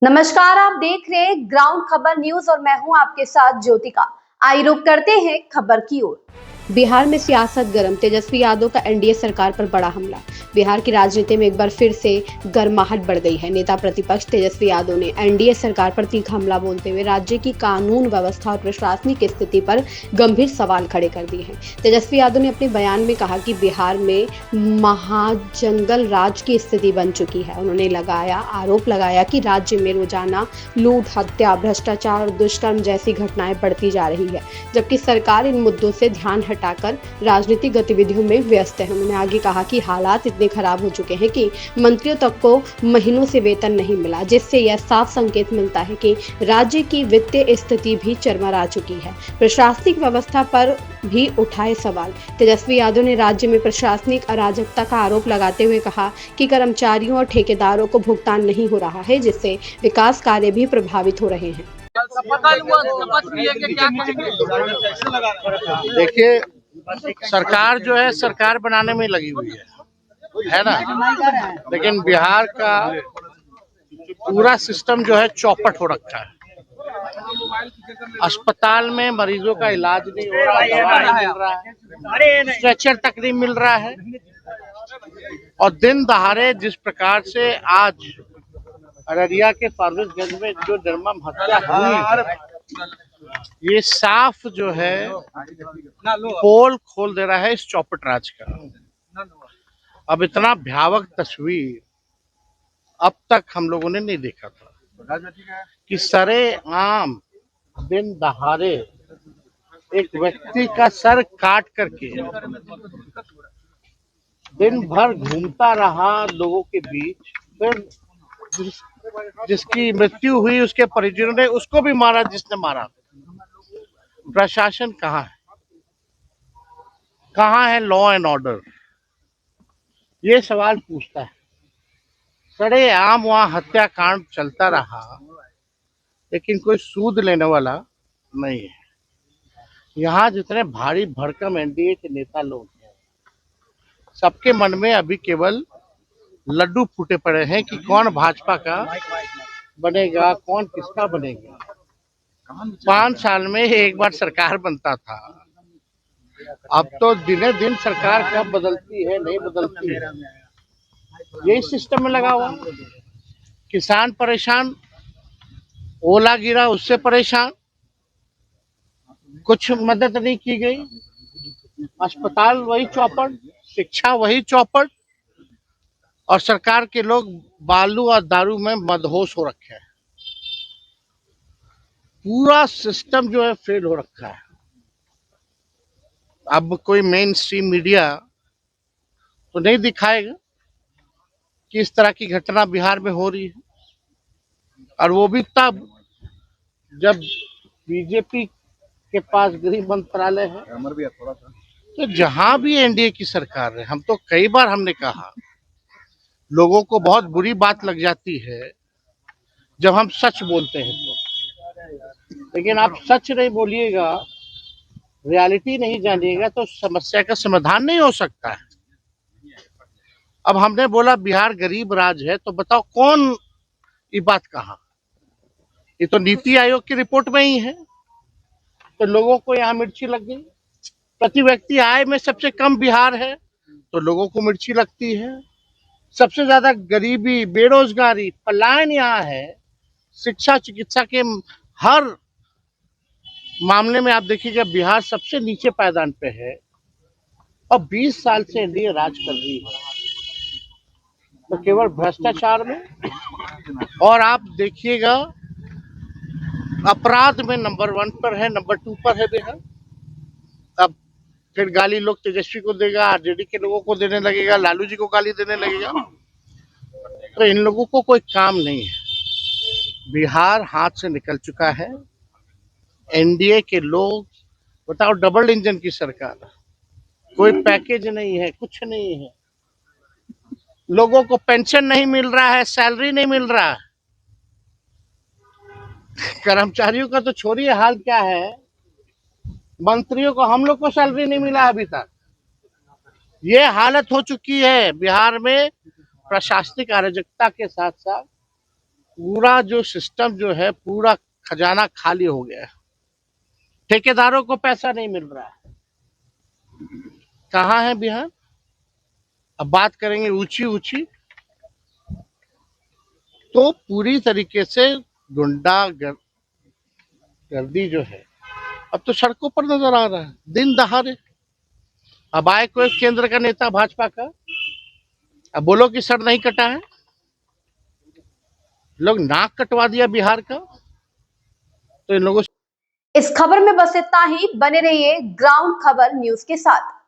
नमस्कार, आप देख रहे हैं ग्राउंड खबर न्यूज और मैं हूं आपके साथ ज्योतिका। आइए रुक करते हैं खबर की ओर। बिहार में सियासत गर्म, तेजस्वी यादव का एनडीए सरकार पर बड़ा हमला। बिहार की राजनीति में एक बार फिर से गर्माहट बढ़ गई है। नेता प्रतिपक्ष तेजस्वी यादव ने एनडीए सरकार पर तीखा हमला बोलते हुए राज्य की कानून व्यवस्था और प्रशासनिक स्थिति पर गंभीर सवाल खड़े कर दिए हैं। तेजस्वी यादव ने अपने बयान में कहा कि बिहार में महाजंगल राज की स्थिति बन चुकी है। उन्होंने आरोप लगाया कि राज्य में रोजाना लूट, हत्या, भ्रष्टाचार और दुष्कर्म जैसी घटनाएं बढ़ती जा रही है, जबकि सरकार इन मुद्दों से ध्यान हटाकर राजनीतिक गतिविधियों में व्यस्त है। उन्होंने आगे कहा कि हालात इतने खराब हो चुके हैं कि मंत्रियों तक को महीनों से वेतन नहीं मिला, जिससे यह साफ संकेत मिलता है कि राज्य की वित्तीय स्थिति भी चरमरा चुकी है। प्रशासनिक व्यवस्था पर भी उठाए सवाल। तेजस्वी यादव ने राज्य में प्रशासनिक अराजकता का आरोप लगाते हुए कहा कि कर्मचारियों और ठेकेदारों को भुगतान नहीं हो रहा है, जिससे विकास कार्य भी प्रभावित हो रहे हैं। देखिए, सरकार जो है सरकार बनाने में लगी हुई है ना। लेकिन बिहार का पूरा सिस्टम जो है चौपट हो रखा है। अस्पताल में मरीजों का इलाज नहीं हो रहा, दवा नहीं मिल रहा है, स्ट्रेचर तक नहीं मिल रहा है। और दिन दहाड़े जिस प्रकार से आज अररिया के फारबिसगंज में जो निर्मम हत्या हुई, ये साफ जो है पोल खोल दे रहा है इस चौपट राज का। अब इतना भयावह तस्वीर अब तक हम लोगों ने नहीं देखा था कि सरेआम दिन दहाड़े एक व्यक्ति का सर काट करके दिन भर घूमता रहा लोगों के बीच, फिर जिसकी मृत्यु हुई उसके परिजनों ने उसको भी मारा जिसने मारा। प्रशासन कहाँ है? कहाँ है लॉ एंड ऑर्डर? ये सवाल पूछता है। सरेआम वहां हत्याकांड चलता रहा, लेकिन कोई सूद लेने वाला नहीं है। यहाँ जितने भारी भरकम एनडीए के नेता लोग हैं, सबके मन में अभी केवल लड्डू फूटे पड़े हैं कि कौन भाजपा का बनेगा, कौन किसका बनेगा। 5 साल में एक बार सरकार बनता था, अब तो दिने दिन सरकार कब बदलती है नहीं बदलती है, यही सिस्टम में लगा हुआ। किसान परेशान, ओला गिरा उससे परेशान, कुछ मदद नहीं की गई। अस्पताल वही चौपट, शिक्षा वही चौपट, और सरकार के लोग बालू और दारू में मदहोश हो रखे हैं। पूरा सिस्टम जो है फेल हो रखा है। अब कोई मेन स्ट्रीम मीडिया तो नहीं दिखाएगा कि इस तरह की घटना बिहार में हो रही है, और वो भी तब जब बीजेपी के पास गृह मंत्रालय है। तो जहां भी एनडीए की सरकार है, हम तो कई बार हमने कहा, लोगों को बहुत बुरी बात लग जाती है जब हम सच बोलते हैं तो, लेकिन आप सच नहीं बोलिएगा, रियलिटी नहीं जानिएगा तो समस्या का समाधान नहीं हो सकता है। अब हमने बोला बिहार गरीब राज्य है, तो बताओ कौन ये बात कहा? ये तो नीति आयोग की रिपोर्ट में ही है। तो लोगों को यहाँ मिर्ची लग गई। प्रति व्यक्ति आय में सबसे कम बिहार है, तो लोगों को मिर्ची लगती है। सबसे ज्यादा गरीबी, बेरोजगारी, पलायन यहाँ है। शिक्षा, चिकित्सा के हर मामले में आप देखिएगा बिहार सबसे नीचे पायदान पे है, और 20 साल से एनडीए राज कर रही है। तो केवल भ्रष्टाचार में, और आप देखिएगा अपराध में नंबर 1 पर है, नंबर 2 पर है बिहार। अब फिर गाली लोग तेजस्वी को देगा, आरजेडी के लोगों को देने लगेगा, लालू जी को गाली देने लगेगा। तो इन लोगों को कोई काम नहीं है। बिहार हाथ से निकल चुका है। एनडीए के लोग, बताओ, डबल इंजन की सरकार, कोई पैकेज नहीं है, कुछ नहीं है। लोगों को पेंशन नहीं मिल रहा है, सैलरी नहीं मिल रहा है। कर्मचारियों का तो छोड़िए, हाल क्या है, मंत्रियों को, हम लोग को सैलरी नहीं मिला अभी तक। ये हालत हो चुकी है बिहार में। प्रशासनिक अराजकता के साथ साथ पूरा जो सिस्टम जो है, पूरा खजाना खाली हो गया है। ठेकेदारों को पैसा नहीं मिल रहा है। कहाँ है बिहार? अब बात करेंगे ऊंची ऊंची, तो पूरी तरीके से गर्दी जो है अब तो सड़कों पर नजर आ रहा है दिन दहाड़े। अब आए कोई केंद्र का नेता भाजपा का, अब बोलो कि सर नहीं कटा है। लोग नाक कटवा दिया बिहार का, तो इन लोगों इस खबर में बस इतना ही। बने रहिए ग्राउंड खबर न्यूज के साथ।